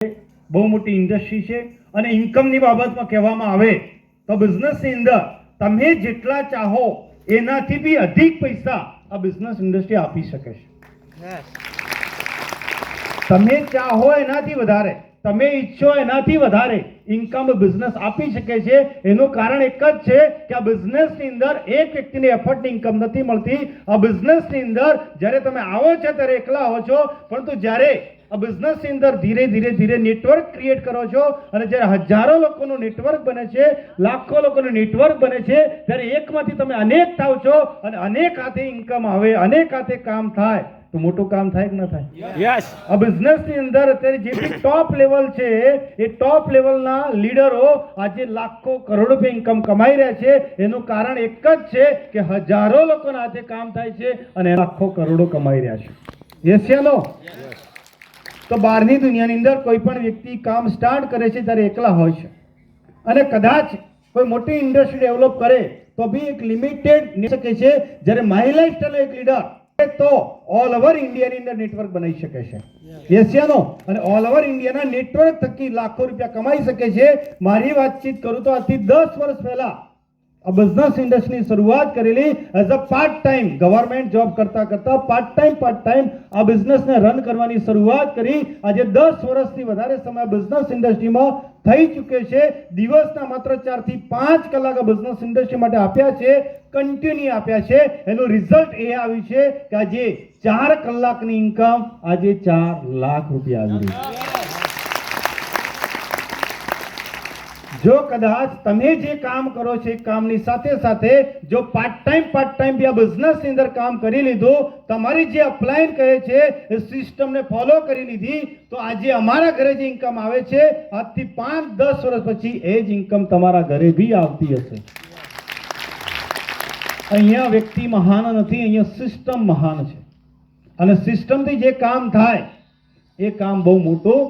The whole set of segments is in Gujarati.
બહુ મોટી ઇન્ડસ્ટ્રી છે અને ઇન્કમની બાબતમાં કહેવામાં આવે તો બિઝનેસની અંદર તમે જેટલા ચાહો એનાથી બી અધિક પૈસા આ બિઝનેસ ઇન્ડસ્ટ્રી આપી શકે છે. તમે ચાહો એનાથી વધારે, તમે ઈચ્છો એનાથી વધારે ઇન્કમ બિઝનેસ આપી શકે છે. એનું કારણ એક જ છે કે આ બિઝનેસની અંદર એક વ્યક્તિની એફર્ટની ઇન્કમ નથી મળતી. આ બિઝનેસની અંદર જ્યારે તમે આવો છો ત્યારે એકલા આવો છો, પરંતુ જ્યારે આ બિઝનેસની અંદર ધીરે ધીરે નેટવર્ક ક્રિએટ કરો છો અને જ્યારે હજારો લોકોનું નેટવર્ક બને છે, લાખો લોકોનું નેટવર્ક બને છે, ત્યારે એકમાંથી તમે અનેક થાવ છો અને અનેક હાથે ઇન્કમ આવે, અનેક હાથે કામ થાય તો મોટું કામ થાય કે ન થાય? યસ. આ બિઝનેસની અંદર અત્યારે જે બી ટોપ લેવલ છે એ ટોપ લેવલના લીડરો આજે લાખો કરોડો રૂપિયા ઇન્કમ કમાઈ રહ્યા છે. એનું કારણ એક જ છે કે હજારો લોકોના હાથે કામ થાય છે અને લાખો કરોડો કમાઈ રહ્યા છે. યસ યા નો? તો બહારની દુનિયાની અંદર કોઈ પણ વ્યક્તિ કામ સ્ટાર્ટ કરે છે ત્યારે એકલા હોય છે અને કદાચ કોઈ મોટી ઇન્ડસ્ટ્રી ડેવલપ કરે તો બી એક લિમિટેડ શકે છે. જ્યારે માય લાઈફસ્ટાઈલ એક લીડર તો ઓલ ઓવર ઇન્ડિયાની અંદર નેટવર્ક બનાવી શકે છે. યસ યા નો? અને ઓલ ઓવર ઇન્ડિયાના નેટવર્ક થકી લાખો રૂપિયા કમાઈ શકે છે. મારી વાતચીત કરું તો આજથી 10 વર્ષ પહેલા આ બિઝનેસ ઇન્ડસ્ટ્રીની શરૂઆત કરેલી as a part time government job કરતા પાર્ટ ટાઈમ આ બિઝનેસને રન કરવાની શરૂઆત કરી. આજે 10 વર્ષથી વધારે સમય બિઝનેસ ઇન્ડસ્ટ્રીમાં થઈ ચૂક્યો છે. દિવસના માત્ર 4 થી 5 કલાક આ બિઝનેસ ઇન્ડસ્ટ્રી માટે આપ્યા છે, કન્ટિન્યુ આપ્યા છે. એનું રિઝલ્ટ એ આવ્યું છે કે આજે 4 કલાકની ઇન્કમ આજે 4 લાખ રૂપિયા આવી રહી છે. જો કદાચ તમે જે કામ કરો છો એ કામની સાથે સાથે જો પાર્ટ ટાઈમ બી આ બિઝનેસની અંદર કામ કરી લીધું, તમારી જે અપલાઇન કહે છે એ સિસ્ટમને ફોલો કરી લીધી, તો આજે અમારા ઘરે જે ઇન્કમ આવે છે આજથી 5-10 વર્ષ પછી એ જ ઇન્કમ તમારા ઘરે બી આવતી હશે. અહીંયા વ્યક્તિ મહાન નથી, અહીંયા સિસ્ટમ મહાન છે અને સિસ્ટમથી જે કામ થાય એ કામ બહુ મોટું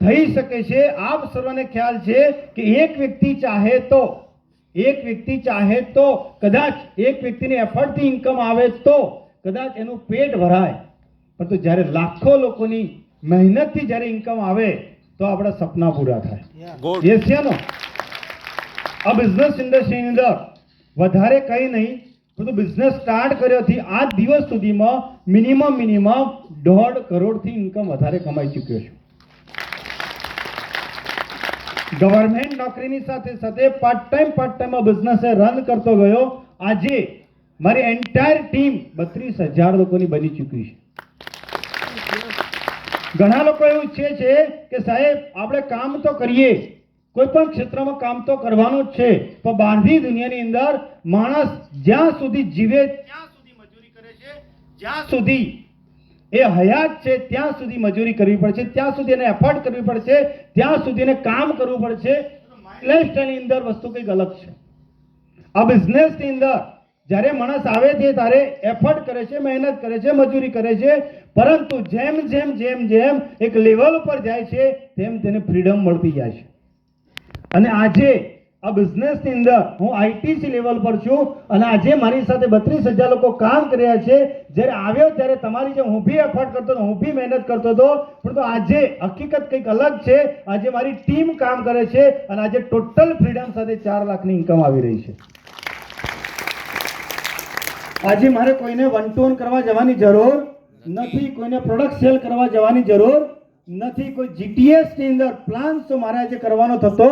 થઈ શકે છે. આપ સર્વને ખ્યાલ છે કે એક વ્યક્તિ ચાહે તો કદાચ એક વ્યક્તિની એફર્ટથી ઇન્કમ આવે તો કદાચ એનું પેટ ભરાય, પરંતુ જ્યારે લાખો લોકોની મહેનતથી જ્યારે ઇન્કમ આવે તો આપણા સપના પૂરા થાય. યસ છે નો? આ બિઝનેસ ઇન્ડસ્ટ્રીની અંદર વધારે કંઈ નહીં, પરંતુ બિઝનેસ સ્ટાર્ટ કર્યોથી આજ દિવસ સુધીમાં મિનિમમ 1.5 કરોડથી ઇન્કમ વધારે કમાઈ ચૂક્યો છું. ગવર્મેન્ટ નોકરીની સાથે સાથે પાર્ટ ટાઈમ બિઝનેસ રન કરતો ગયો. આજે મારી એન્ટાયર ટીમ 32,000 લોકોની બની ચૂકી છે. ઘણા લોકો એવું ઈચ્છે છે કે સાહેબ આપણે કામ તો કરીએ, કોઈ પણ ક્ષેત્રમાં કામ તો કરવાનું જ છે, પણ બહારની દુનિયાની અંદર માણસ જ્યાં સુધી જીવે ત્યાં સુધી મજૂરી કરે છે, જ્યાં સુધી એ હયાત છે ત્યાં સુધી મજૂરી કરવી પડશે, ત્યાં સુધી એને એફર્ટ કરવી પડશે, ત્યાં સુધી એને કામ કરવું પડશે. લાઈફસ્ટાઈલની અંદર વસ્તુ કંઈક અલગ છે. આ બિઝનેસની અંદર જ્યારે માણસ આવે છે ત્યારે એફર્ટ કરે છે, મહેનત કરે છે, મજૂરી કરે છે, પરંતુ જેમ એક લેવલ ઉપર જાય છે તેમ તેને ફ્રીડમ મળતી જાય છે. અને આજે આ બિઝનેસની અંદર હું આઈટીસી લેવલ પર છું અને આજે મારી સાથે 32,000 લોકો કામ કરી રહ્યા છે. જ્યારે આવ્યો ત્યારે તમારી જેમ હું બી એફર્ટ કરતો હતો, હું બી મહેનત કરતો હતો, પરંતુ આજે હકીકત કંઈક અલગ છે. આજે મારી ટીમ કામ કરે છે અને આજે ટોટલ ફ્રીડમ સાથે 4 લાખની ઇન્કમ આવી રહી છે. આજે મારે કોઈને 1-to-1 કરવા જવાની જરૂર નથી, કોઈને પ્રોડક્ટ સેલ કરવા જવાની જરૂર નથી, કોઈ જીટીએસ ની અંદર પ્લાન તો મારે આજે કરવાનો થતો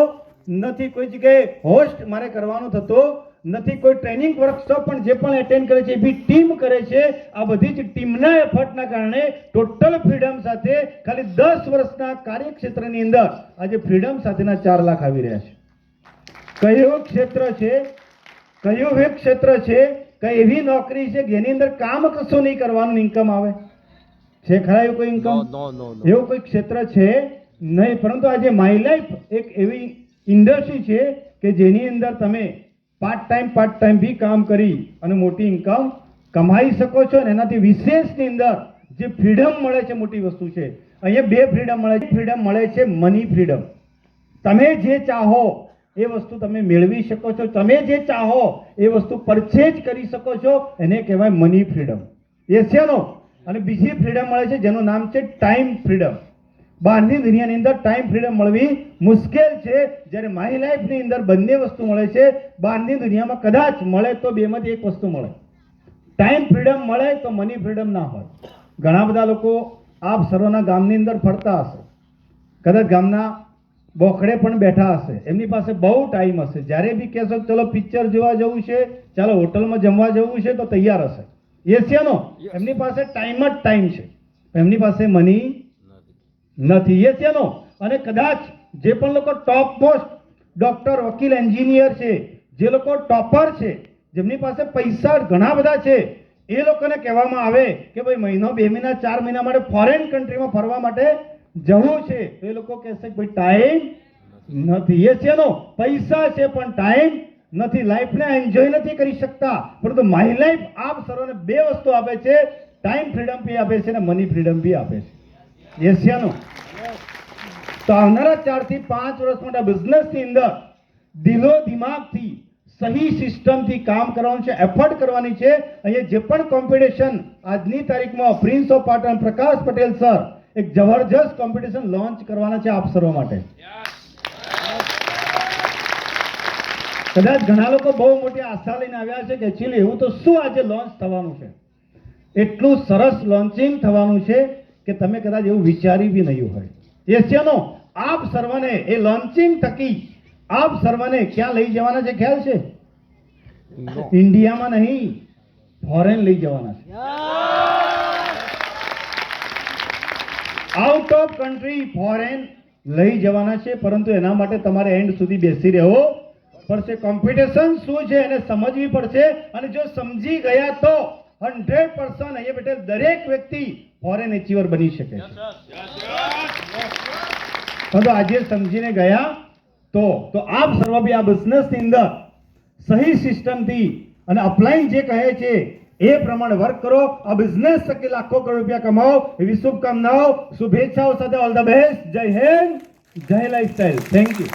નથી, કોઈ જગ્યાએ હોસ્ટ મારે કરવાનો થતો નથી, કોઈ ટ્રેનિંગ વર્કશોપ પણ જે પણ એટેન્ડ કરે છે એ બી ટીમ કરે છે. આ બધી જ ટીમના એફર્ટના કારણે ટોટલ ફ્રીડમ સાથે ખાલી 10 વર્ષના કાર્યક્ષેત્રની અંદર આજે ફ્રીડમ સાથેના 4 લાખ આવી રહ્યા છે. કયું ક્ષેત્ર છે, કયું એક ક્ષેત્ર છે, કઈ એવી નોકરી છે જેની અંદર કામ કશું નહીં કરવાનું ઇન્કમ આવે છે? ખરા એવું કોઈ ઇન્કમ? એવું કોઈ ક્ષેત્ર છે નહીં. પરંતુ આજે માય લાઈફ એક એવી ઇન્ડસ્ટ્રી છે કે જેની અંદર તમે પાર્ટ ટાઈમ બી કામ કરી અને મોટી ઇન્કમ કમાઈ શકો છો. અને એનાથી વિશેષની અંદર જે ફ્રીડમ મળે છે મોટી વસ્તુ છે. અહીંયા 2 ફ્રીડમ મળે છે. ફ્રીડમ મળે છે મની ફ્રીડમ. તમે જે ચાહો એ વસ્તુ તમે મેળવી શકો છો, તમે જે ચાહો એ વસ્તુ પરચેજ કરી શકો છો, એને કહેવાય મની ફ્રીડમ. એ છે નો? અને બીજી ફ્રીડમ મળે છે જેનું નામ છે ટાઈમ ફ્રીડમ. બહારની દુનિયાની અંદર ટાઈમ ફ્રીડમ મળવી મુશ્કેલ છે, જ્યારે માય લાઈફની અંદર બંને વસ્તુ મળે છે. બહારની દુનિયામાં કદાચ મળે તો બેમાંથી એક વસ્તુ મળે, ટાઈમ ફ્રીડમ મળે તો મની ફ્રીડમ ના હોય. ઘણા બધા લોકો આપ સર્વના ગામની અંદર ફરતા હશે, કદાચ ગામના બોખડે પણ બેઠા હશે, એમની પાસે બહુ ટાઈમ હશે. જ્યારે બી કહેશો ચલો પિક્ચર જોવા જવું છે, ચાલો હોટલમાં જમવા જવું છે, તો તૈયાર હશે. યસ યા નો? એમની પાસે ટાઈમ જ ટાઈમ છે, એમની પાસે મની નથી. યસ યા નો? અને કદાચ જે પણ લોકો ટોપ મોસ્ટ ડોક્ટર, વકીલ, એન્જિનિયર છે, જે લોકો ટોપર છે, જેમની પાસે પૈસા ઘણા બધા છે, એ લોકોને કહેવામાં આવે કે ભાઈ મહિનો, 2 મહિના, 4 મહિના માટે ફોરેન કન્ટ્રીમાં ફરવા માટે જવું છે, તો એ લોકો કહેશે કે ભાઈ ટાઈમ નથી. યસ યા નો? પૈસા છે પણ ટાઈમ નથી, લાઈફને એન્જોય નથી કરી શકતા. પરંતુ માય લાઈફ આપ સર્વને 2 વસ્તુ આપે છે, ટાઈમ ફ્રીડમ બી આપે છે અને મની ફ્રીડમ બી આપે છે. યસ યા નો? તો આવનારા 4 થી 5 વર્ષ માટે બિઝનેસની અંદર દિલો દિમાગથી સહી સિસ્ટમથી કામ કરવાનું છે, એફર્ટ કરવાની છે. અહીંયા જે પણ કોમ્પિટિશન આજની તારીખમાં prince of Patan Prakash Patel sir એક જબરજસ્ત કોમ્પિટિશન લોન્ચ કરવાના છે આપ સર્વ માટે. કદાચ ઘણા લોકો બહુ મોટી આશા લઈને આવ્યા છે કે એકચ્યુઅલી એવું તો શું આજે લોન્ચ થવાનું છે, એટલું સરસ લોન્ચિંગ થવાનું છે કે તમે કદાચ એવું વિચારી બી નહીં હોય. યસ યા નો? આપ સર્વને એ લોન્ચિંગ થકી આપ સર્વને ક્યાં લઈ જવાના છે ખ્યાલ છે? ઇન્ડિયામાં નહીં, ફોરેન લઈ જવાના છે. આઉટ ઓફ કન્ટ્રી, ફોરેન લઈ જવાના છે. પરંતુ એના માટે તમારે એન્ડ સુધી બેસી રહેવો પડશે. કોમ્પિટિશન શું છે એને સમજવી પડશે, અને જો સમજી ગયા તો 100% અહીંયા બેઠેલ દરેક વ્યક્તિ ફોરેન એચીવર બની શકે છે. પરંતુ આજે સમજીને ગયા તો આપ સર્વ બી આ બિઝનેસની અંદર સહી સિસ્ટમથી અને અપલાઈન જે કહે છે એ પ્રમાણે વર્ક કરો. આ બિઝનેસ થકી લાખો કરોડ રૂપિયા કમાઓ એવી શુભકામનાઓ, શુભેચ્છાઓ સાથે ઓલ ધ બેસ્ટ. જય હિન્દ, જય લાઈફસ્ટાઈલ. Thank you.